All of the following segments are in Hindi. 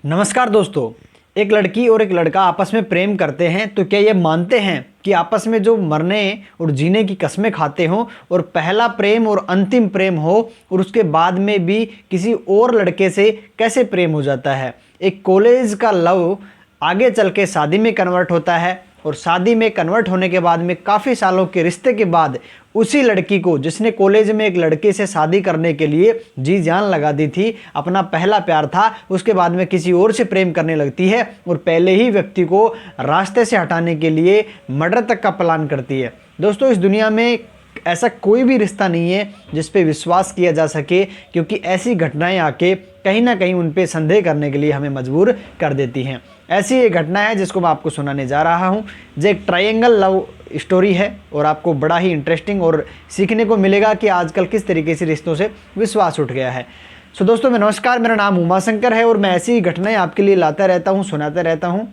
नमस्कार दोस्तों। एक लड़की और एक लड़का आपस में प्रेम करते हैं तो क्या ये मानते हैं कि आपस में जो मरने और जीने की कस्में खाते हों और पहला प्रेम और अंतिम प्रेम हो और उसके बाद में भी किसी और लड़के से कैसे प्रेम हो जाता है। एक कॉलेज का लव आगे चल के शादी में कन्वर्ट होता है और शादी में कन्वर्ट होने के बाद में काफ़ी सालों के रिश्ते के बाद उसी लड़की को जिसने कॉलेज में एक लड़के से शादी करने के लिए जी जान लगा दी थी, अपना पहला प्यार था, उसके बाद में किसी और से प्रेम करने लगती है और पहले ही व्यक्ति को रास्ते से हटाने के लिए मर्डर तक का प्लान करती है। दोस्तों, इस दुनिया में ऐसा कोई भी रिश्ता नहीं है जिस पे विश्वास किया जा सके, क्योंकि ऐसी घटनाएं आके कहीं ना कहीं उन पे संदेह करने के लिए हमें मजबूर कर देती हैं। ऐसी एक घटना है जिसको मैं आपको सुनाने जा रहा हूं, जो एक ट्रायंगल लव स्टोरी है और आपको बड़ा ही इंटरेस्टिंग और सीखने को मिलेगा कि आजकल किस तरीके से रिश्तों से विश्वास उठ गया है। सो दोस्तों, मैं नमस्कार, मेरा नाम उमाशंकर है और मैं ऐसी ही घटनाएं आपके लिए लाता रहता हूँ, सुनाता रहता हूँ।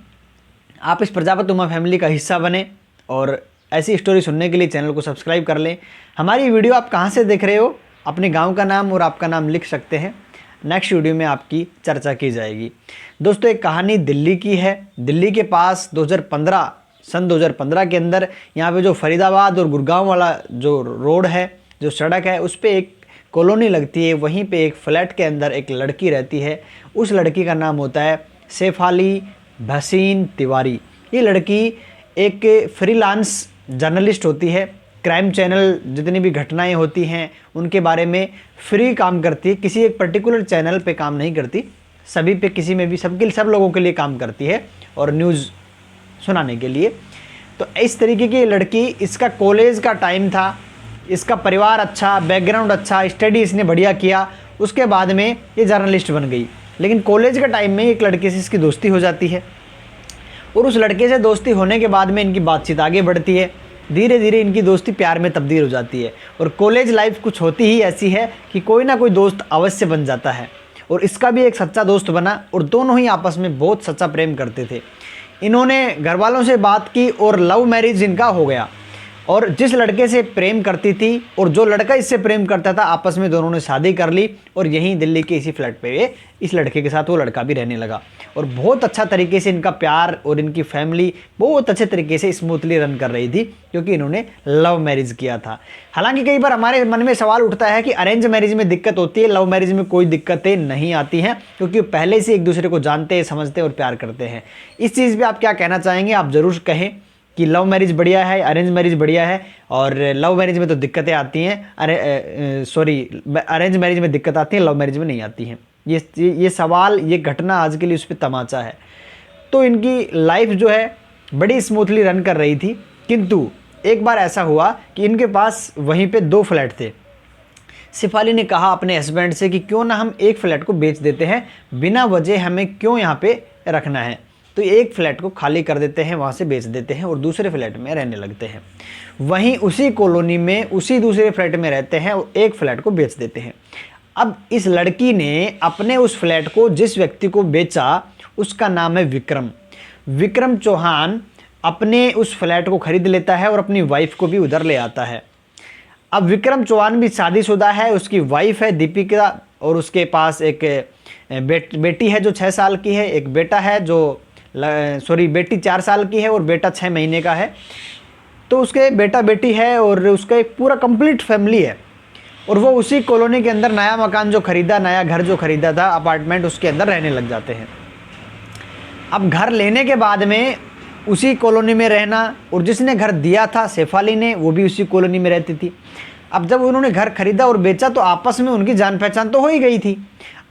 आप इस प्रजापति उमा फैमिली का हिस्सा बने और ऐसी स्टोरी सुनने के लिए चैनल को सब्सक्राइब कर लें। हमारी वीडियो आप कहाँ से देख रहे हो, अपने गांव का नाम और आपका नाम लिख सकते हैं। नेक्स्ट वीडियो में आपकी चर्चा की जाएगी। दोस्तों, एक कहानी दिल्ली की है। दिल्ली के पास सन 2015 के अंदर यहाँ पे जो फरीदाबाद और गुड़गांव वाला जो रोड है, जो सड़क है, उस पर एक कॉलोनी लगती है। वहीं पे एक फ्लैट के अंदर एक लड़की रहती है। उस लड़की का नाम होता है शेफाली भसीन तिवारी। ये लड़की एक फ्रीलांस जर्नलिस्ट होती है। क्राइम चैनल जितनी भी घटनाएं होती हैं उनके बारे में फ्री काम करती है। किसी एक पर्टिकुलर चैनल पे काम नहीं करती, सभी पे, किसी में भी, सब लोगों के लिए काम करती है और न्यूज़ सुनाने के लिए। तो इस तरीके की लड़की, इसका कॉलेज का टाइम था, इसका परिवार अच्छा, बैकग्राउंड अच्छा, स्टडी इसने बढ़िया किया, उसके बाद में ये जर्नलिस्ट बन गई। लेकिन कॉलेज के टाइम में एक लड़के से इसकी दोस्ती हो जाती है और उस लड़के से दोस्ती होने के बाद में इनकी बातचीत आगे बढ़ती है। धीरे धीरे इनकी दोस्ती प्यार में तब्दील हो जाती है और कॉलेज लाइफ कुछ होती ही ऐसी है कि कोई ना कोई दोस्त अवश्य बन जाता है और इसका भी एक सच्चा दोस्त बना और दोनों ही आपस में बहुत सच्चा प्रेम करते थे। इन्होंने घर वालों से बात की और लव मैरिज इनका हो गया। और जिस लड़के से प्रेम करती थी और जो लड़का इससे प्रेम करता था, आपस में दोनों ने शादी कर ली और यहीं दिल्ली के इसी फ्लैट पे इस लड़के के साथ वो लड़का भी रहने लगा। और बहुत अच्छा तरीके से इनका प्यार और इनकी फैमिली बहुत अच्छे तरीके से स्मूथली रन कर रही थी, क्योंकि इन्होंने लव मैरिज किया था। हालांकि कई बार हमारे मन में सवाल उठता है कि अरेंज मैरिज में दिक्कत होती है, लव मैरिज में कोई दिक्कतें नहीं आती हैं, क्योंकि पहले से एक दूसरे को जानते, समझते और प्यार करते हैं। इस चीज़ पर आप क्या कहना चाहेंगे? आप ज़रूर कहें कि लव मैरिज बढ़िया है, अरेंज मैरिज बढ़िया है। और लव मैरिज में तो दिक्कतें आती हैं, अरेंज मैरिज में दिक्कत आती है, लव मैरिज में नहीं आती हैं। ये सवाल, ये घटना आज के लिए उस पर तमाचा है। तो इनकी लाइफ जो है बड़ी स्मूथली रन कर रही थी, किंतु एक बार ऐसा हुआ कि इनके पास वहीं पे 2 फ्लैट थे। शेफाली ने कहा अपने हस्बैंड से कि क्यों ना हम एक फ्लैट को बेच देते हैं, बिना वजह हमें क्यों यहाँ पे रखना है। तो एक फ्लैट को खाली कर देते हैं, वहाँ से बेच देते हैं और दूसरे फ्लैट में रहने लगते हैं। वहीं उसी कॉलोनी में उसी दूसरे फ्लैट में रहते हैं और एक फ्लैट को बेच देते हैं। अब इस लड़की ने अपने उस फ्लैट को जिस व्यक्ति को बेचा, उसका नाम है विक्रम। विक्रम चौहान अपने उस फ्लैट को खरीद लेता है और अपनी वाइफ को भी उधर ले आता है। अब विक्रम चौहान भी शादीशुदा है, उसकी वाइफ है दीपिका और उसके पास एक बेटी है जो 6 साल की है, एक बेटा है जो बेटी 4 साल की है और बेटा 6 महीने का है। तो उसके बेटा बेटी है और उसका एक पूरा कंप्लीट फैमिली है और वो उसी कॉलोनी के अंदर नया मकान जो खरीदा, नया घर जो खरीदा था, अपार्टमेंट, उसके अंदर रहने लग जाते हैं। अब घर लेने के बाद में उसी कॉलोनी में रहना, और जिसने घर दिया था शेफाली ने, वो भी उसी कॉलोनी में रहती थी। अब जब उन्होंने घर खरीदा और बेचा तो आपस में उनकी जान पहचान तो हो ही गई थी।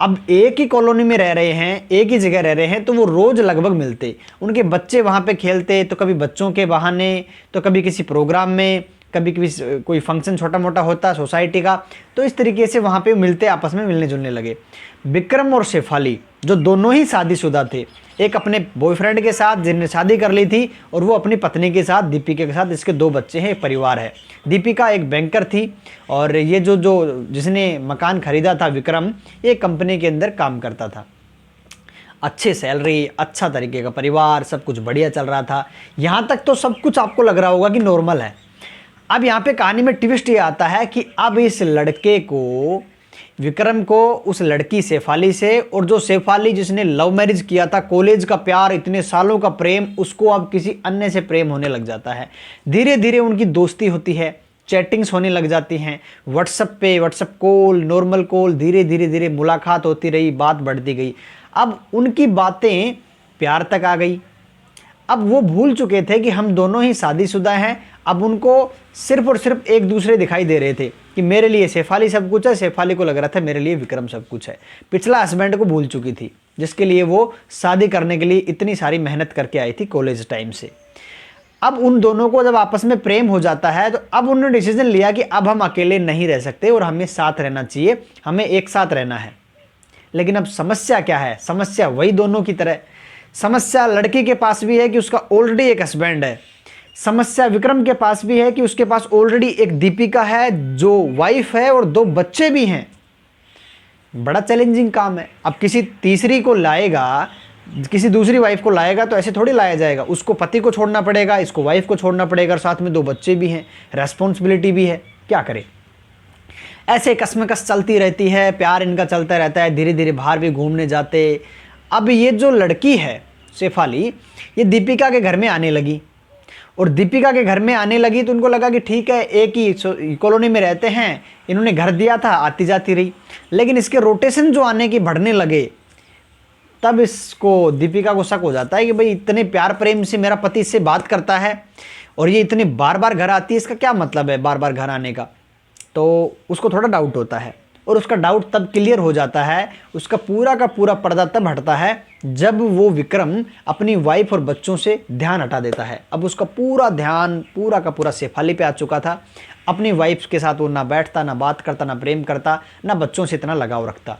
अब एक ही कॉलोनी में रह रहे हैं, एक ही जगह रह रहे हैं, तो वो रोज़ लगभग मिलते। उनके बच्चे वहाँ पे खेलते, तो कभी बच्चों के बहाने, तो कभी किसी प्रोग्राम में, कभी कभी कोई फंक्शन छोटा मोटा होता सोसाइटी का, तो इस तरीके से वहाँ पे मिलते, आपस में मिलने जुलने लगे। विक्रम और शेफाली जो दोनों ही शादीशुदा थे, एक अपने बॉयफ्रेंड के साथ जिनने शादी कर ली थी और वो अपनी पत्नी के साथ, दीपिका के साथ, इसके 2 बच्चे हैं, परिवार है। दीपिका एक बैंकर थी और ये जो जिसने मकान खरीदा था विक्रम, ये कंपनी के अंदर काम करता था। अच्छे सैलरी, अच्छा तरीके का परिवार, सब कुछ बढ़िया चल रहा था। यहाँ तक तो सब कुछ आपको लग रहा होगा कि नॉर्मल है। अब यहाँ पे कहानी में ट्विस्ट ये आता है कि अब इस लड़के को विक्रम को उस लड़की शेफाली से, और जो शेफाली जिसने लव मैरिज किया था, कॉलेज का प्यार, इतने सालों का प्रेम, उसको अब किसी अन्य से प्रेम होने लग जाता है। धीरे धीरे उनकी दोस्ती होती है, चैटिंग्स होने लग जाती हैं, व्हाट्सएप पे, व्हाट्सएप कॉल, नॉर्मल कॉल, धीरे धीरे धीरे मुलाकात होती रही, बात बढ़ती गई। अब उनकी बातें प्यार तक आ गई। अब वो भूल चुके थे कि हम दोनों ही शादीशुदा हैं। अब उनको सिर्फ और सिर्फ एक दूसरे दिखाई दे रहे थे कि मेरे लिए शेफाली सब कुछ है, शेफाली को लग रहा था मेरे लिए विक्रम सब कुछ है। पिछला हस्बैंड को भूल चुकी थी, जिसके लिए वो शादी करने के लिए इतनी सारी मेहनत करके आई थी कॉलेज टाइम से। अब उन दोनों को जब आपस में प्रेम हो जाता है तो अब उन्होंने डिसीजन लिया कि अब हम अकेले नहीं रह सकते और हमें साथ रहना चाहिए, हमें एक साथ रहना है। लेकिन अब समस्या क्या है? समस्या वही दोनों की तरह। समस्या लड़की के पास भी है कि उसका ऑलरेडी एक हस्बैंड है। समस्या विक्रम के पास भी है कि उसके पास ऑलरेडी एक दीपिका है जो वाइफ है और 2 बच्चे भी हैं। बड़ा चैलेंजिंग काम है। अब किसी तीसरी को लाएगा, किसी दूसरी वाइफ को लाएगा तो ऐसे थोड़ी लाया जाएगा। उसको पति को छोड़ना पड़ेगा, इसको वाइफ को छोड़ना पड़ेगा, और साथ में 2 बच्चे भी हैं, रेस्पॉन्सिबिलिटी भी है। क्या करे? ऐसे कसमकस चलती रहती है, प्यार इनका चलता रहता है। धीरे धीरे बाहर भी घूमने जाते। अब ये जो लड़की है शेफाली, ये दीपिका के घर में आने लगी, और दीपिका के घर में आने लगी तो उनको लगा कि ठीक है, एक ही कॉलोनी में रहते हैं, इन्होंने घर दिया था, आती जाती रही। लेकिन इसके रोटेशन जो आने की बढ़ने लगे, तब इसको, दीपिका को शक हो जाता है कि भाई इतने प्यार प्रेम से मेरा पति इससे बात करता है और ये इतने बार बार घर आती है, इसका क्या मतलब है बार बार घर आने का? तो उसको थोड़ा डाउट होता है, और उसका डाउट तब क्लियर हो जाता है, उसका पूरा का पूरा पर्दा तब हटता है जब वो विक्रम अपनी वाइफ और बच्चों से ध्यान हटा देता है। अब उसका पूरा ध्यान पूरा का पूरा शेफाली पे आ चुका था। अपनी वाइफ के साथ वो ना बैठता, ना बात करता, ना प्रेम करता, ना बच्चों से इतना लगाव रखता।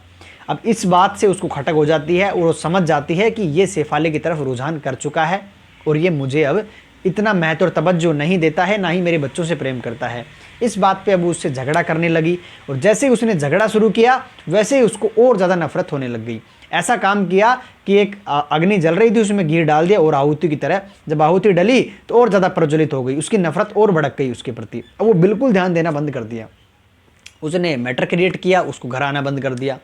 अब इस बात से उसको खटक हो जाती है और वो समझ जाती है कि ये शेफाली की तरफ रुझान कर चुका है और ये मुझे अब इतना महत्व और तवज्जो नहीं देता है, ना ही मेरे बच्चों से प्रेम करता है। इस बात पे अब उससे झगड़ा करने लगी, और जैसे ही उसने झगड़ा शुरू किया वैसे ही उसको और ज़्यादा नफरत होने लग गई। ऐसा काम किया कि एक अग्नि जल रही थी, उसमें घी डाल दिया और आहुति की तरह जब आहुति डली तो और ज़्यादा प्रज्वलित हो गई, उसकी नफरत और भड़क गई उसके प्रति। अब वो बिल्कुल ध्यान देना बंद कर दिया, उसने मैटर क्रिएट किया, उसको घर आना बंद कर दिया।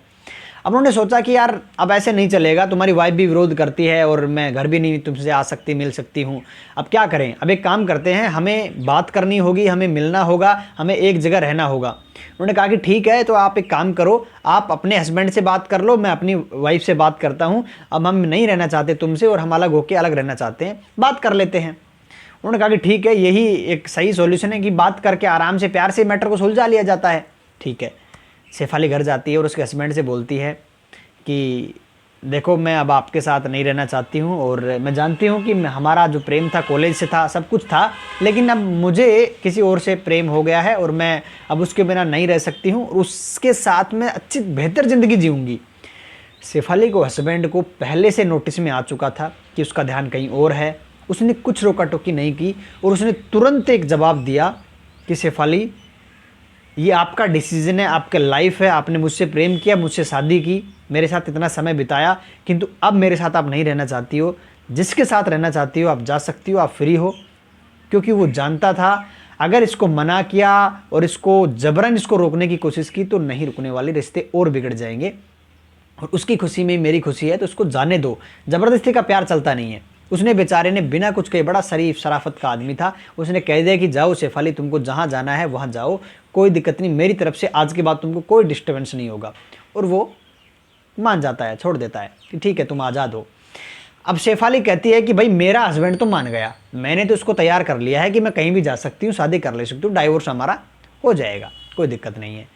अब उन्होंने सोचा कि यार अब ऐसे नहीं चलेगा, तुम्हारी वाइफ भी विरोध करती है और मैं घर भी नहीं तुमसे आ सकती, मिल सकती हूँ। अब क्या करें? अब एक काम करते हैं, हमें बात करनी होगी, हमें मिलना होगा, हमें एक जगह रहना होगा। उन्होंने कहा कि ठीक है, तो आप एक काम करो, आप अपने हस्बैंड से बात कर लो, मैं अपनी वाइफ से बात करता हूँ। अब हम नहीं रहना चाहते तुमसे और हम अलग होकर अलग रहना चाहते हैं, बात कर लेते हैं। उन्होंने कहा कि ठीक है, यही एक सही सॉल्यूशन है कि बात करके आराम से प्यार से मैटर को सुलझा लिया जाता है। ठीक है। शेफाली घर जाती है और उसके हस्बैंड से बोलती है कि देखो, मैं अब आपके साथ नहीं रहना चाहती हूँ और मैं जानती हूँ कि हमारा जो प्रेम था कॉलेज से था, सब कुछ था, लेकिन अब मुझे किसी और से प्रेम हो गया है और मैं अब उसके बिना नहीं रह सकती हूँ और उसके साथ मैं अच्छी बेहतर ज़िंदगी जीऊँगी। शेफाली को हस्बैंड को पहले से नोटिस में आ चुका था कि उसका ध्यान कहीं और है। उसने कुछ रोका टोकी नहीं की और उसने तुरंत एक जवाब दिया कि शेफाली, ये आपका डिसीजन है, आपका लाइफ है, आपने मुझसे प्रेम किया, मुझसे शादी की, मेरे साथ इतना समय बिताया, किंतु अब मेरे साथ आप नहीं रहना चाहती हो। जिसके साथ रहना चाहती हो आप जा सकती हो, आप फ्री हो। क्योंकि वो जानता था अगर इसको मना किया और इसको जबरन इसको रोकने की कोशिश की तो नहीं रुकने वाले, रिश्ते और बिगड़ जाएंगे। और उसकी खुशी में मेरी खुशी है, तो उसको जाने दो। ज़बरदस्ती का प्यार चलता नहीं है। उसने बेचारे ने बिना कुछ कहे, बड़ा शरीफ शराफत का आदमी था, उसने कह दिया कि जाओ शेफाली, तुमको जहाँ जाना है वहाँ जाओ, कोई दिक्कत नहीं, मेरी तरफ से आज के बाद तुमको कोई डिस्टर्बेंस नहीं होगा। और वो मान जाता है, छोड़ देता है कि ठीक है, तुम आज़ाद हो। अब शेफाली कहती है कि भाई मेरा हस्बैंड तो मान गया, मैंने तो उसको तैयार कर लिया है कि मैं कहीं भी जा सकती हूँ, शादी कर ले सकती हूँ, डाइवोर्स हमारा हो जाएगा, कोई दिक्कत नहीं है।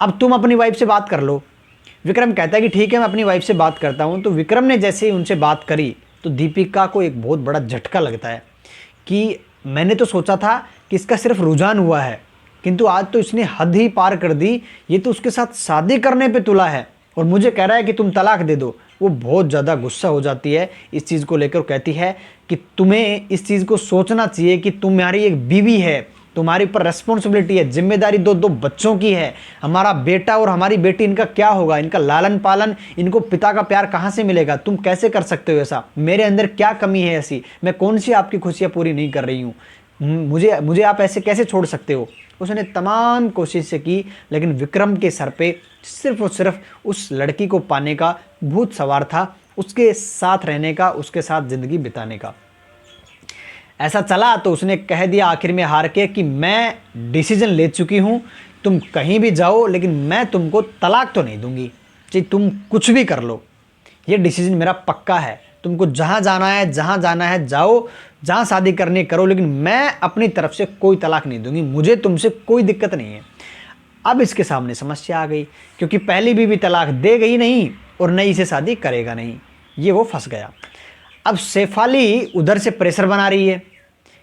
अब तुम अपनी वाइफ से बात कर लो। विक्रम कहता है कि ठीक है, मैं अपनी वाइफ से बात करता हूँ। तो विक्रम ने जैसे ही उनसे बात करी तो दीपिका को एक बहुत बड़ा झटका लगता है कि मैंने तो सोचा था कि इसका सिर्फ रुझान हुआ है, किंतु आज तो इसने हद ही पार कर दी। ये तो उसके साथ शादी करने पे तुला है और मुझे कह रहा है कि तुम तलाक दे दो। वो बहुत ज़्यादा गुस्सा हो जाती है इस चीज़ को लेकर, कहती है कि तुम्हें इस चीज़ को सोचना चाहिए कि तुम्हारी एक बीवी है, तुम्हारे ऊपर रेस्पॉन्सिबिलिटी है, जिम्मेदारी दो बच्चों की है। हमारा बेटा और हमारी बेटी, इनका क्या होगा, इनका लालन पालन, इनको पिता का प्यार कहाँ से मिलेगा? तुम कैसे कर सकते हो ऐसा? मेरे अंदर क्या कमी है ऐसी? मैं कौन सी आपकी खुशियाँ पूरी नहीं कर रही हूँ? मुझे मुझे आप ऐसे कैसे छोड़ सकते हो। उसने तमाम कोशिशें की, लेकिन विक्रम के सर पे सिर्फ और सिर्फ उस लड़की को पाने का भूत सवार था, उसके साथ रहने का, उसके साथ ज़िंदगी बिताने का। ऐसा चला तो उसने कह दिया आखिर में हार के कि मैं डिसीजन ले चुकी हूँ, तुम कहीं भी जाओ लेकिन मैं तुमको तलाक तो नहीं दूंगी, चाहे तुम कुछ भी कर लो, ये डिसीजन मेरा पक्का है। तुमको जहाँ जाना है जाओ, जहाँ शादी करनी करो, लेकिन मैं अपनी तरफ से कोई तलाक नहीं दूंगी, मुझे तुमसे कोई दिक्कत नहीं है। अब इसके सामने समस्या आ गई, क्योंकि पहली बीवी तलाक दे गई नहीं और नई से शादी करेगा नहीं, ये वो फंस गया। अब शेफाली उधर से प्रेशर बना रही है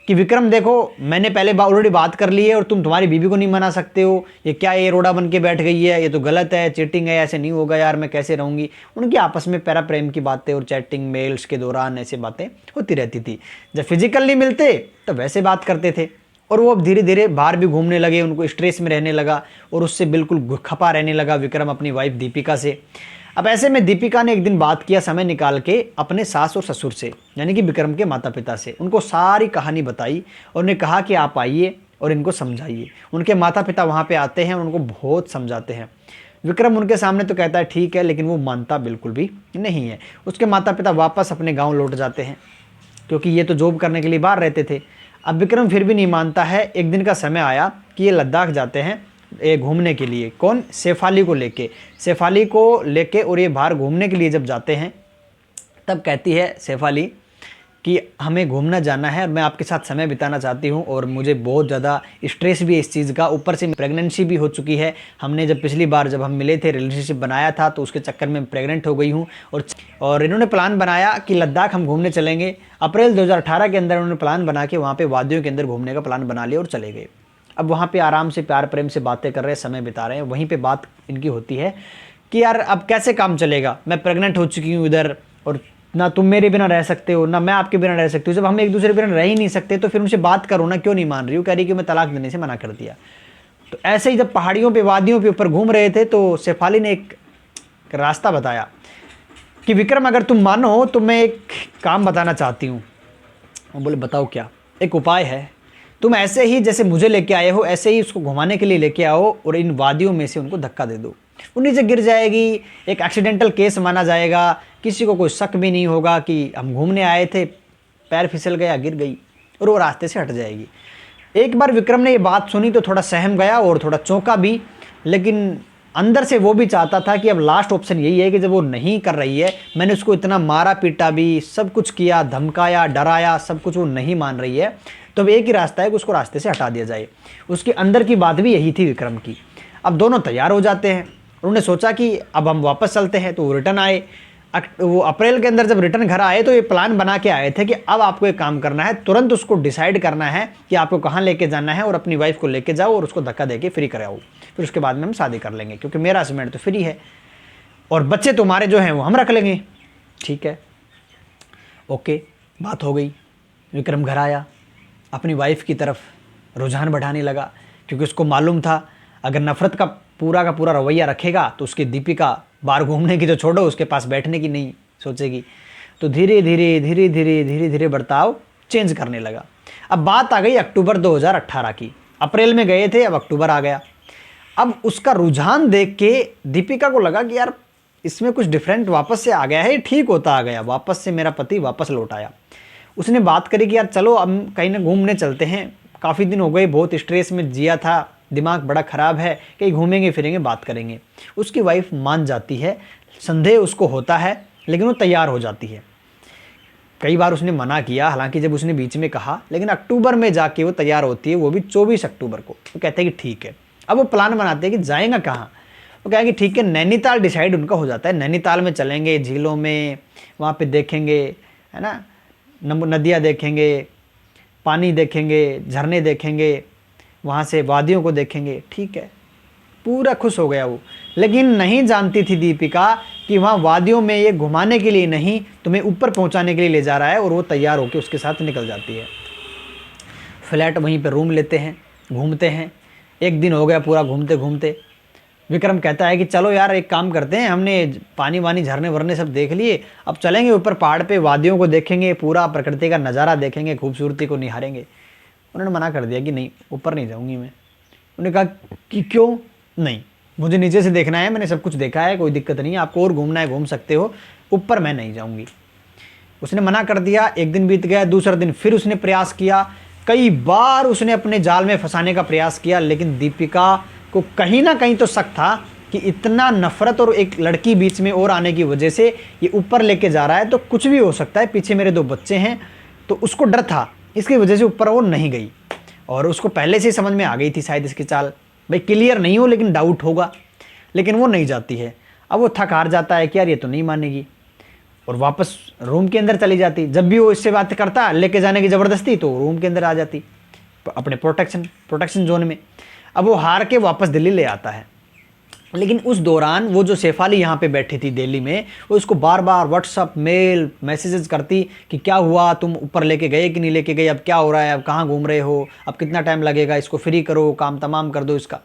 कि विक्रम देखो, मैंने पहले ऑलरेडी बात कर ली है और तुम तुम्हारी बीवी को नहीं मना सकते हो, ये क्या ये रोड़ा बन के बैठ गई है, ये तो गलत है, चीटिंग है, ऐसे नहीं होगा यार, मैं कैसे रहूँगी। उनकी आपस में प्यारा प्रेम की बातें और चैटिंग मेल्स के दौरान ऐसे बातें होती रहती थी। जब फिजिकल नहीं मिलते तो वैसे बात करते थे, और वो अब धीरे धीरे बाहर भी घूमने लगे, उनको स्ट्रेस में रहने लगा और उससे बिल्कुल खपा रहने लगा विक्रम अपनी वाइफ दीपिका से। अब ऐसे में दीपिका ने एक दिन बात किया समय निकाल के अपने सास और ससुर से, यानी कि विक्रम के माता पिता से, उनको सारी कहानी बताई और उन्हें कहा कि आप आइए और इनको समझाइए। उनके माता पिता वहाँ पे आते हैं और उनको बहुत समझाते हैं। विक्रम उनके सामने तो कहता है ठीक है, लेकिन वो मानता बिल्कुल भी नहीं है। उसके माता पिता वापस अपने गाँव लौट जाते हैं, क्योंकि ये तो जॉब करने के लिए बाहर रहते थे। अब विक्रम फिर भी नहीं मानता है। एक दिन का समय आया कि ये लद्दाख जाते हैं घूमने के लिए। कौन? शेफाली को लेके। शेफाली को लेके और ये बाहर घूमने के लिए जब जाते हैं, तब कहती है शेफाली कि हमें घूमना जाना है, मैं आपके साथ समय बिताना चाहती हूँ और मुझे बहुत ज़्यादा स्ट्रेस भी है इस चीज़ का, ऊपर से प्रेगनेंसी भी हो चुकी है। हमने जब पिछली बार जब हम मिले थे, रिलेशनशिप बनाया था, तो उसके चक्कर में प्रेग्नेंट हो गई हूँ। और इन्होंने प्लान बनाया कि लद्दाख हम घूमने चलेंगे। अप्रैल 2018 के अंदर उन्होंने प्लान बना के वहाँ पर वादियों के अंदर घूमने का प्लान बना लिया और चले गए। अब वहाँ पे आराम से प्यार प्रेम से बातें कर रहे हैं, समय बिता रहे हैं। वहीं पे बात इनकी होती है कि यार अब कैसे काम चलेगा, मैं प्रेग्नेंट हो चुकी हूँ इधर, और ना तुम मेरे बिना रह सकते हो ना मैं आपके बिना रह सकती हूँ। जब हम एक दूसरे बिना रह ही नहीं सकते तो फिर उनसे बात करो ना, क्यों नहीं मान रही हो? कह रही कि मैं तलाक देने से मना कर दिया। तो ऐसे ही जब पहाड़ियों पे वादियों पे ऊपर घूम रहे थे तो शेफाली ने एक रास्ता बताया कि विक्रम अगर तुम मानो तो मैं एक काम बताना चाहती हूँ। हम बोले बताओ क्या? एक उपाय है, तुम ऐसे ही जैसे मुझे लेके आए हो ऐसे ही उसको घुमाने के लिए लेके आओ और इन वादियों में से उनको धक्का दे दो, वो नीचे गिर जाएगी, एक एक्सीडेंटल केस माना जाएगा, किसी को कोई शक भी नहीं होगा कि हम घूमने आए थे, पैर फिसल गया, गिर गई, और वो रास्ते से हट जाएगी। एक बार विक्रम ने ये बात सुनी तो थोड़ा सहम गया और थोड़ा चौंका भी, लेकिन अंदर से वो भी चाहता था कि अब लास्ट ऑप्शन यही है कि जब वो नहीं कर रही है, मैंने उसको इतना मारा पीटा भी, सब कुछ किया, धमकाया, डराया, सब कुछ, वो नहीं मान रही है, तो अब एक ही रास्ता है कि उसको रास्ते से हटा दिया जाए। उसके अंदर की बात भी यही थी विक्रम की। अब दोनों तैयार हो जाते हैं, उन्होंने सोचा कि अब हम वापस चलते हैं, तो वो रिटर्न आए। वो अप्रैल के अंदर जब रिटर्न घर आए तो ये प्लान बना के आए थे कि अब आपको एक काम करना है, तुरंत उसको डिसाइड करना है कि आपको कहाँ लेके जाना है, और अपनी वाइफ को लेके जाओ और उसको धक्का देके फ्री कराओ, फिर उसके बाद में हम शादी कर लेंगे, क्योंकि मेरा हस्बैंड तो फ्री है और बच्चे तुम्हारे जो हैं वो हम रख लेंगे। ठीक है, ओके, बात हो गई। विक्रम घर आया, अपनी वाइफ की तरफ रुझान बढ़ाने लगा, क्योंकि उसको मालूम था अगर नफरत का पूरा रवैया रखेगा तो उसकी दीपिका बाहर घूमने की तो छोड़ो, उसके पास बैठने की नहीं सोचेगी। तो धीरे धीरे बर्ताव चेंज करने लगा। अब बात आ गई अक्टूबर 2018 की। अप्रैल में गए थे, अब अक्टूबर आ गया। अब उसका रुझान देख के दीपिका को लगा कि यार इसमें कुछ डिफरेंट वापस से आ गया है, ठीक होता आ गया, वापस से मेरा पति वापस लौट आया। उसने बात करी कि यार चलो अब कहीं ना घूमने चलते हैं, काफ़ी दिन हो गए, बहुत स्ट्रेस में जिया था, दिमाग बड़ा ख़राब है, कहीं घूमेंगे फिरेंगे, बात करेंगे। उसकी वाइफ मान जाती है, संदेह उसको होता है, लेकिन वो तैयार हो जाती है। कई बार उसने मना किया, हालांकि जब उसने बीच में कहा, लेकिन अक्टूबर में जाके वो तैयार होती है, वो भी 24 अक्टूबर को। वो कहते हैं कि ठीक है। अब वो प्लान बनाते हैं कि जाएंगे कहाँ। वो कहेंगे ठीक है, नैनीताल डिसाइड उनका हो जाता है, नैनीताल में चलेंगे, झीलों में, वहाँ पे देखेंगे, है ना, नदियाँ देखेंगे, पानी देखेंगे, झरने देखेंगे, वहाँ से वादियों को देखेंगे। ठीक है, पूरा खुश हो गया वो। लेकिन नहीं जानती थी दीपिका कि वहाँ वादियों में ये घुमाने के लिए नहीं, तुम्हें ऊपर पहुँचाने के लिए ले जा रहा है, और वो तैयार होकर उसके साथ निकल जाती है। फ्लैट वहीं पर रूम लेते हैं, घूमते हैं। एक दिन हो गया पूरा घूमते घूमते। विक्रम कहता है कि चलो यार एक काम करते हैं, हमने पानी वानी झरने वरने सब देख लिए, अब चलेंगे ऊपर पहाड़ पे, वादियों को देखेंगे, पूरा प्रकृति का नज़ारा देखेंगे, खूबसूरती को निहारेंगे। उन्होंने मना कर दिया कि नहीं, ऊपर नहीं जाऊँगी मैं। उन्होंने कहा कि क्यों? नहीं, मुझे नीचे से देखना है, मैंने सब कुछ देखा है, कोई दिक्कत नहीं है, आपको और घूमना है घूम सकते हो, ऊपर मैं नहीं जाऊँगी। उसने मना कर दिया। एक दिन बीत गया, दूसरा दिन फिर उसने प्रयास किया, कई बार उसने अपने जाल में फंसाने का प्रयास किया, लेकिन दीपिका को कहीं ना कहीं तो शक था कि इतना नफरत और एक लड़की बीच में और आने की वजह से ये ऊपर लेके जा रहा है, तो कुछ भी हो सकता है, पीछे मेरे 2 बच्चे हैं, तो उसको डर था, इसकी वजह से ऊपर वो नहीं गई। और उसको पहले से ही समझ में आ गई थी शायद इसकी चाल, भाई क्लियर नहीं हो लेकिन डाउट होगा, लेकिन वो नहीं जाती है। अब वो थक हार जाता है कि यार ये तो नहीं मानेगी, और वापस रूम के अंदर चली जाती। जब भी वो इससे बात करता लेके जाने की ज़बरदस्ती, तो रूम के अंदर आ जाती अपने प्रोटेक्शन जोन में। अब वो हार के वापस दिल्ली ले आता है, लेकिन उस दौरान वो जो शेफाली यहाँ पे बैठी थी दिल्ली में, वो उसको बार बार व्हाट्सअप मेल मैसेजेस करती कि क्या हुआ, तुम ऊपर लेके गए कि नहीं लेके गए, अब क्या हो रहा है, अब कहाँ घूम रहे हो, अब कितना टाइम लगेगा, इसको फ्री करो, काम तमाम कर दो इसका।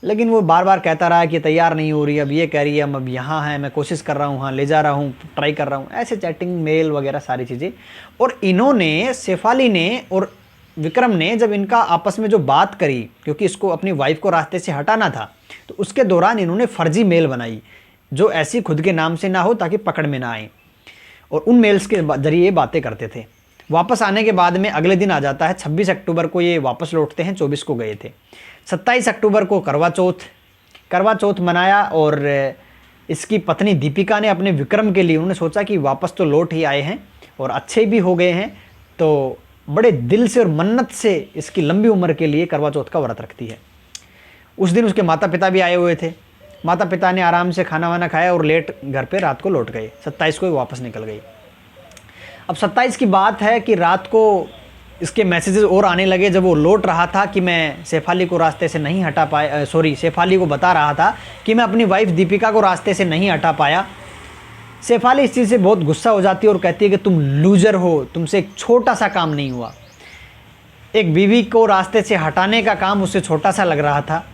लेकिन वो बार बार कहता रहा कि तैयार नहीं हो रही, अब ये कह रही है, अब यहाँ है, मैं कोशिश कर रहा हूँ, हाँ ले जा रहा हूँ, ट्राई कर रहा हूँ, ऐसे चैटिंग मेल वगैरह सारी चीज़ें। और इन्होंने, शेफाली ने और विक्रम ने जब इनका आपस में जो बात करी, क्योंकि इसको अपनी वाइफ को रास्ते से हटाना था, तो उसके दौरान इन्होंने फर्जी मेल बनाई जो ऐसी खुद के नाम से ना हो ताकि पकड़ में ना आए, और उन मेल्स के जरिए बातें करते थे। वापस आने के बाद में अगले दिन आ जाता है, 26 अक्टूबर को ये वापस लौटते हैं, 24 को गए थे। 27 अक्टूबर को करवा चौथ मनाया, और इसकी पत्नी दीपिका ने अपने विक्रम के लिए, उन्होंने सोचा कि वापस तो लौट ही आए हैं और अच्छे भी हो गए हैं, तो बड़े दिल से और मन्नत से इसकी लंबी उम्र के लिए करवा चौथ का व्रत रखती है। उस दिन उसके माता पिता भी आए हुए थे। माता पिता ने आराम से खाना वाना खाया और लेट घर पे रात को लौट गए। 27 को ही वापस निकल गई। अब 27 की बात है कि रात को इसके मैसेजेस और आने लगे, जब वो लौट रहा था कि मैं शेफाली को रास्ते से नहीं हटा पाया, शेफाली को बता रहा था कि मैं अपनी वाइफ दीपिका को रास्ते से नहीं हटा पाया। शेफाली इस चीज़ से बहुत गुस्सा हो जाती है और कहती है कि तुम लूजर हो, तुमसे एक छोटा सा काम नहीं हुआ। एक बीवी को रास्ते से हटाने का काम उससे छोटा सा लग रहा था।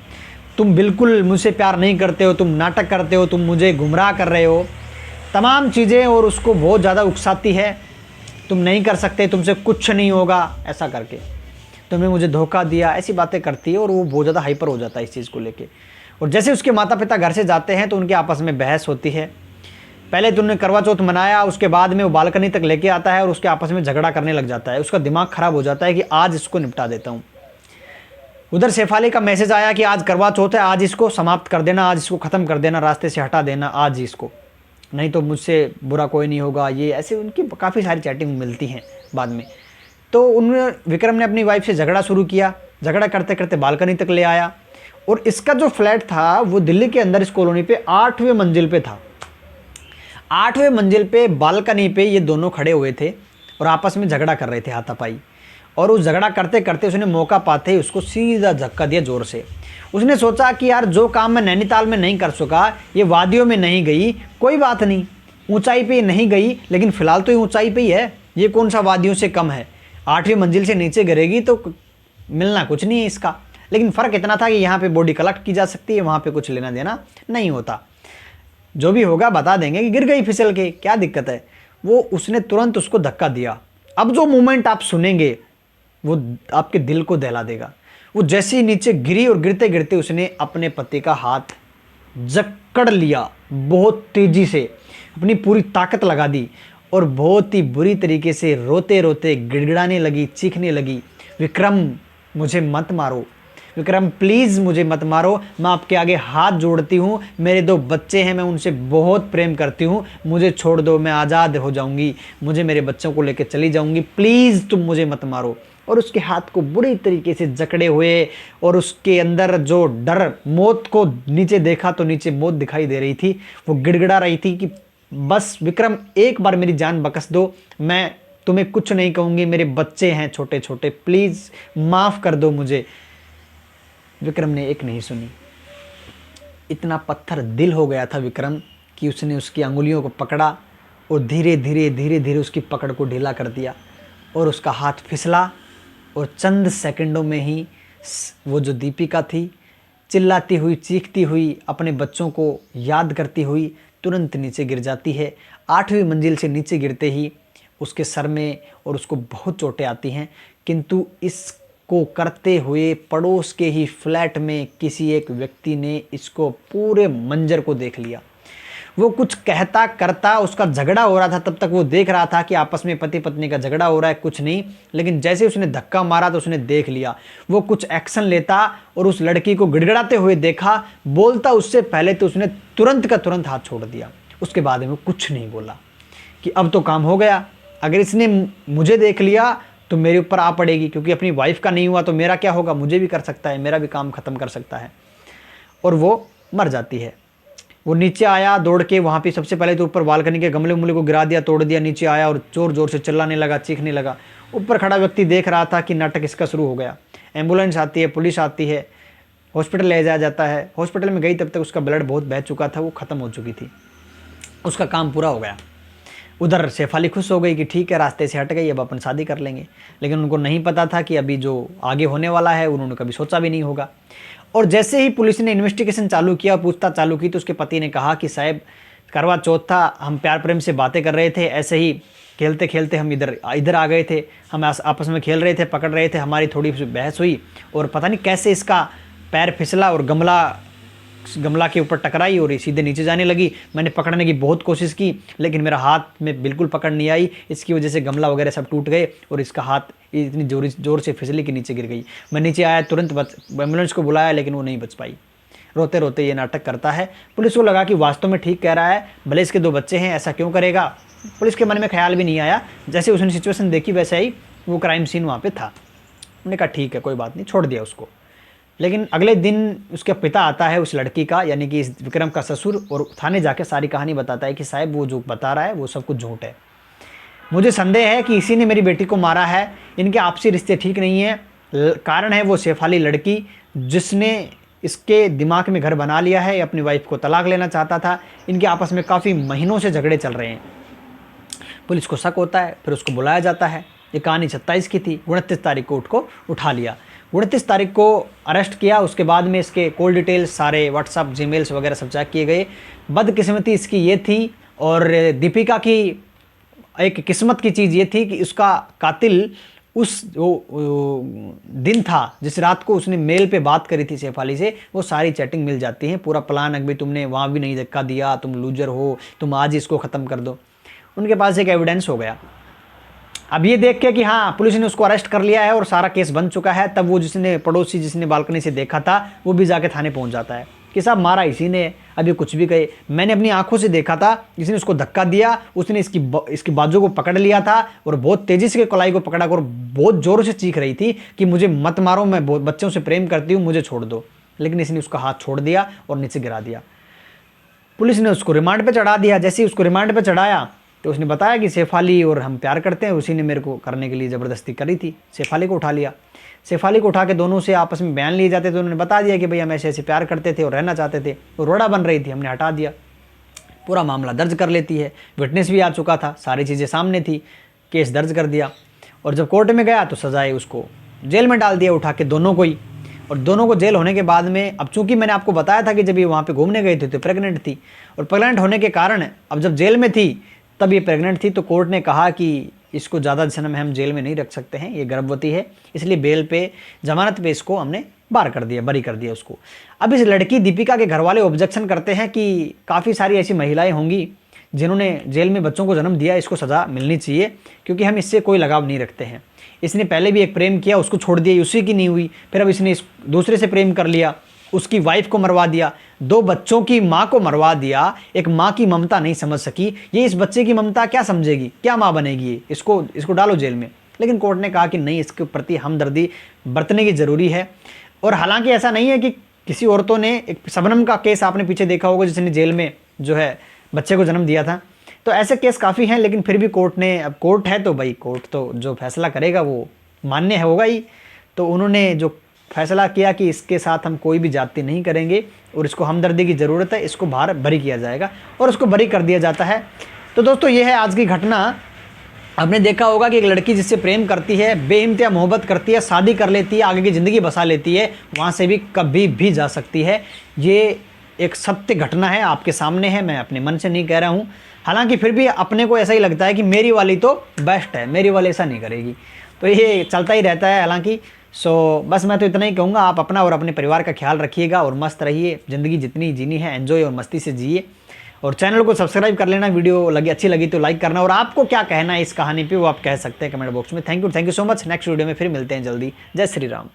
तुम बिल्कुल मुझसे प्यार नहीं करते हो, तुम नाटक करते हो, तुम मुझे गुमराह कर रहे हो, तमाम चीज़ें, और उसको बहुत ज़्यादा उकसाती है, तुम नहीं कर सकते, तुमसे कुछ नहीं होगा, ऐसा करके तुमने मुझे धोखा दिया, ऐसी बातें करती है। और वो बहुत ज़्यादा हाइपर हो जाता है इस चीज़ को लेके। और जैसे उसके माता पिता घर से जाते हैं तो उनके आपस में बहस होती है। पहले तो उन्होंने करवा चौथ मनाया, उसके बाद में वो बालकनी तक लेके आता है और उसके आपस में झगड़ा करने लग जाता है। उसका दिमाग ख़राब हो जाता है कि आज इसको निपटा देता हूँ। उधर शेफाली का मैसेज आया कि आज करवा चौथ है, आज इसको समाप्त कर देना, आज इसको ख़त्म कर देना, रास्ते से हटा देना आज इसको, नहीं तो मुझसे बुरा कोई नहीं होगा। ये ऐसे उनकी काफ़ी सारी चैटिंग मिलती हैं बाद में। तो उन्होंने, विक्रम ने अपनी वाइफ से झगड़ा शुरू किया, झगड़ा करते करते बालकनी तक ले आया। और इसका जो फ्लैट था वो दिल्ली के अंदर इस कॉलोनी पे 8वें मंजिल पे था। 8वें मंजिल पे बालकनी पे ये दोनों खड़े हुए थे और आपस में झगड़ा कर रहे थे, हाथापाई। और उस झगड़ा करते करते उसने मौका पाते ही उसको सीधा धक्का दिया ज़ोर से। उसने सोचा कि यार जो काम मैं नैनीताल में नहीं कर सका, ये वादियों में नहीं गई, कोई बात नहीं, ऊंचाई पे नहीं गई, लेकिन फ़िलहाल तो ये ऊंचाई पे ही है, ये कौन सा वादियों से कम है। 8वीं मंजिल से नीचे गिरेगी तो मिलना कुछ नहीं है इसका। लेकिन फ़र्क इतना था कि यहाँ पे बॉडी कलेक्ट की जा सकती है, वहाँ पे कुछ लेना देना नहीं होता। जो भी होगा बता देंगे कि गिर गई फिसल के, क्या दिक्कत है। वो उसने तुरंत उसको धक्का दिया। अब जो मोमेंट आप सुनेंगे वो आपके दिल को दहला देगा। वो जैसे ही नीचे गिरी और गिरते गिरते उसने अपने पति का हाथ जकड़ लिया, बहुत तेज़ी से अपनी पूरी ताकत लगा दी और बहुत ही बुरी तरीके से रोते रोते गिड़गिड़ाने लगी, चीखने लगी, विक्रम मुझे मत मारो, विक्रम प्लीज़ मुझे मत मारो, मैं आपके आगे हाथ जोड़ती हूँ, मेरे 2 बच्चे हैं, मैं उनसे बहुत प्रेम करती हूँ, मुझे छोड़ दो, मैं आज़ाद हो जाऊँगी, मुझे मेरे बच्चों को लेकर चली जाऊँगी, प्लीज़ तुम मुझे मत मारो। और उसके हाथ को बुरी तरीके से जकड़े हुए और उसके अंदर जो डर, मौत को नीचे देखा तो नीचे मौत दिखाई दे रही थी। वो गिड़गिड़ा रही थी कि बस विक्रम एक बार मेरी जान बख्श दो, मैं तुम्हें कुछ नहीं कहूँगी, मेरे बच्चे हैं छोटे छोटे, प्लीज़ माफ़ कर दो मुझे। विक्रम ने एक नहीं सुनी। इतना पत्थर दिल हो गया था विक्रम कि उसने उसकी अंगुलियों को पकड़ा और धीरे धीरे उसकी पकड़ को ढीला कर दिया और उसका हाथ फिसला और चंद सेकंडों में ही वो जो दीपिका थी, चिल्लाती हुई, चीखती हुई, अपने बच्चों को याद करती हुई तुरंत नीचे गिर जाती है। 8वीं मंजिल से नीचे गिरते ही उसके सर में और उसको बहुत चोटें आती हैं, किंतु इस को करते हुए पड़ोस के ही फ्लैट में किसी एक व्यक्ति ने इसको पूरे मंजर को देख लिया। वो कुछ कहता करता, उसका झगड़ा हो रहा था, तब तक वो देख रहा था कि आपस में पति पत्नी का झगड़ा हो रहा है, कुछ नहीं। लेकिन जैसे उसने धक्का मारा तो उसने देख लिया। वो कुछ एक्शन लेता और उस लड़की को गिड़गिड़ाते हुए देखा, बोलता उससे पहले तो उसने तुरंत का तुरंत हाथ छोड़ दिया। उसके बाद में वो कुछ नहीं बोला कि अब तो काम हो गया, अगर इसने मुझे देख लिया तो मेरे ऊपर आ पड़ेगी, क्योंकि अपनी वाइफ का नहीं हुआ तो मेरा क्या होगा, मुझे भी कर सकता है, मेरा भी काम ख़त्म कर सकता है। और वो मर जाती है। वो नीचे आया दौड़ के, वहाँ पे सबसे पहले तो ऊपर बालकनी के गमले उमले को गिरा दिया, तोड़ दिया, नीचे आया और ज़ोर ज़ोर से चिल्लाने लगा, चीखने लगा। ऊपर खड़ा व्यक्ति देख रहा था कि नाटक इसका शुरू हो गया। एम्बुलेंस आती है, पुलिस आती है, हॉस्पिटल ले जाया जाता है। हॉस्पिटल में गई तब तक उसका ब्लड बहुत बह चुका था, वो ख़त्म हो चुकी थी, उसका काम पूरा हो गया। उधर शेफाली खुश हो गई कि ठीक है, रास्ते से हट गई, अब अपन शादी कर लेंगे। लेकिन उनको नहीं पता था कि अभी जो आगे होने वाला है उन्होंने कभी सोचा भी नहीं होगा। और जैसे ही पुलिस ने इन्वेस्टिगेशन चालू किया, पूछताछ चालू की, तो उसके पति ने कहा कि साहब करवा चौथ था, हम प्यार प्रेम से बातें कर रहे थे, ऐसे ही खेलते खेलते हम इधर आ गए थे, हम आपस में खेल रहे थे, पकड़ रहे थे, हमारी थोड़ी सी बहस हुई और पता नहीं कैसे इसका पैर फिसला और गमला के ऊपर टकराई और सीधे नीचे जाने लगी। मैंने पकड़ने की बहुत कोशिश की लेकिन मेरा हाथ में बिल्कुल पकड़ नहीं आई, इसकी वजह से गमला वगैरह सब टूट गए और इसका हाथ इतनी जोर से फिसली कि नीचे गिर गई। मैं नीचे आया, तुरंत एम्बुलेंस को बुलाया लेकिन वो नहीं बच पाई। रोते रोते ये नाटक करता है। पुलिस को लगा कि वास्तव में ठीक कह रहा है, भले इसके 2 बच्चे हैं, ऐसा क्यों करेगा। पुलिस के मन में ख्याल भी नहीं आया, जैसे उसने सिचुएशन देखी वैसे ही वो क्राइम सीन वहाँ पे था। उन्होंने कहा ठीक है कोई बात नहीं, छोड़ दिया उसको। लेकिन अगले दिन उसका पिता आता है उस लड़की का, यानी कि इस विक्रम का ससुर, और थाने जाके सारी कहानी बताता है कि साहब वो जो बता रहा है वो सब कुछ झूठ है, मुझे संदेह है कि इसी ने मेरी बेटी को मारा है, इनके आपसी रिश्ते ठीक नहीं है। कारण है वो शेफाली लड़की जिसने इसके दिमाग में घर बना लिया है, अपनी वाइफ को तलाक लेना चाहता था। इनके आपस में काफ़ी महीनों से झगड़े चल रहे हैं। पुलिस को शक होता है, फिर उसको बुलाया जाता है। ये कहानी 27 की थी, 29 तारीख को उसको उठा लिया। 29 तारीख को अरेस्ट किया। उसके बाद में इसके कॉल डिटेल्स सारे व्हाट्सअप जीमेल्स वगैरह सब चेक किए गए। बदकिस्मती इसकी ये थी और दीपिका की एक किस्मत की चीज़ ये थी कि उसका कातिल उस दिन था जिस रात को उसने मेल पे बात करी थी शेफाली से, वो सारी चैटिंग मिल जाती है। पूरा प्लान अभी तुमने वहाँ भी नहीं धक्का दिया, तुम लूजर हो, तुम आज ही इसको ख़त्म कर दो। उनके पास एक एविडेंस हो गया। अब ये देख के कि हाँ पुलिस ने उसको अरेस्ट कर लिया है और सारा केस बन चुका है, तब वो जिसने पड़ोसी जिसने बालकनी से देखा था वो भी जाके थाने पहुंच जाता है कि साहब मारा इसी ने, अभी कुछ भी कहे, मैंने अपनी आंखों से देखा था, जिसने उसको धक्का दिया उसने इसकी बाजू को पकड़ लिया था और बहुत तेजी से कलाई को पकड़ा कर बहुत जोरों से चीख रही थी कि मुझे मत मारो, मैं बहुत बच्चों से प्रेम करती हूँ, मुझे छोड़ दो। लेकिन इसने उसका हाथ छोड़ दिया और नीचे गिरा दिया। पुलिस ने उसको रिमांड पर चढ़ा दिया। जैसे ही उसको रिमांड पर चढ़ाया तो उसने बताया कि शेफाली और हम प्यार करते हैं, उसी ने मेरे को करने के लिए ज़बरदस्ती करी थी। शेफाली को उठा लिया। शेफाली को उठा के दोनों से आपस में बयान लिए जाते थे। उन्होंने बता दिया कि भाई हम ऐसे ऐसे प्यार करते थे और रहना चाहते थे। वो रोड़ा बन रही थी, हमने हटा दिया। पूरा मामला दर्ज कर लेती है, विटनेस भी आ चुका था, सारी चीज़ें सामने थी, केस दर्ज कर दिया। और जब कोर्ट में गया तो सजाए उसको जेल में डाल दिया उठा के दोनों को ही। और दोनों को जेल होने के बाद में, अब चूंकि मैंने आपको बताया था कि जब ये वहाँ पे घूमने गई थी तो प्रेग्नेंट थी, और प्रेग्नेंट होने के कारण अब जब जेल में थी तब ये प्रेग्नेंट थी, तो कोर्ट ने कहा कि इसको ज़्यादा समय हम जेल में नहीं रख सकते हैं, ये गर्भवती है, इसलिए बेल पे जमानत पे इसको हमने बरी कर दिया उसको। अब इस लड़की दीपिका के घर वाले ऑब्जेक्शन करते हैं कि काफ़ी सारी ऐसी महिलाएं होंगी जिन्होंने जेल में बच्चों को जन्म दिया, इसको सज़ा मिलनी चाहिए क्योंकि हम इससे कोई लगाव नहीं रखते हैं। इसने पहले भी एक प्रेम किया, उसको छोड़ दिया, उसी की नहीं हुई, फिर अब इसने दूसरे से प्रेम कर लिया, उसकी वाइफ को मरवा दिया, 2 बच्चों की माँ को मरवा दिया। एक माँ की ममता नहीं समझ सकी, ये इस बच्चे की ममता क्या समझेगी, क्या माँ बनेगी, इसको डालो जेल में। लेकिन कोर्ट ने कहा कि नहीं, इसके प्रति हमदर्दी बरतने की ज़रूरी है। और हालांकि ऐसा नहीं है कि किसी औरतों ने, एक शबनम का केस आपने पीछे देखा होगा जिसने जेल में जो है बच्चे को जन्म दिया था, तो ऐसे केस काफ़ी हैं। लेकिन फिर भी कोर्ट ने, अब कोर्ट है तो भाई कोर्ट तो जो फैसला करेगा वो मान्य होगा ही। तो उन्होंने जो फैसला किया कि इसके साथ हम कोई भी जाति नहीं करेंगे और इसको हमदर्दी की ज़रूरत है, इसको बाहर बरी किया जाएगा और उसको बरी कर दिया जाता है। तो दोस्तों ये है आज की घटना। आपने देखा होगा कि एक लड़की जिससे प्रेम करती है, बेइंतहा मोहब्बत करती है, शादी कर लेती है, आगे की ज़िंदगी बसा लेती है, वहाँ से भी कभी भी जा सकती है। ये एक सत्य घटना है, आपके सामने है, मैं अपने मन से नहीं कह रहा हूँ। हालांकि फिर भी अपने को ऐसा ही लगता है कि मेरी वाली तो बेस्ट है, मेरी वाली ऐसा नहीं करेगी, तो ये चलता ही रहता है। हालांकि बस मैं तो इतना ही कहूँगा, आप अपना और अपने परिवार का ख्याल रखिएगा और मस्त रहिए। ज़िंदगी जितनी जीनी है एंजॉय और मस्ती से जिए। और चैनल को सब्सक्राइब कर लेना, वीडियो अच्छी लगी तो लाइक करना, और आपको क्या कहना है इस कहानी पे वो आप कह सकते हैं कमेंट बॉक्स में। Thank you so much. Next video में फिर मिलते हैं जल्दी। जय श्री राम।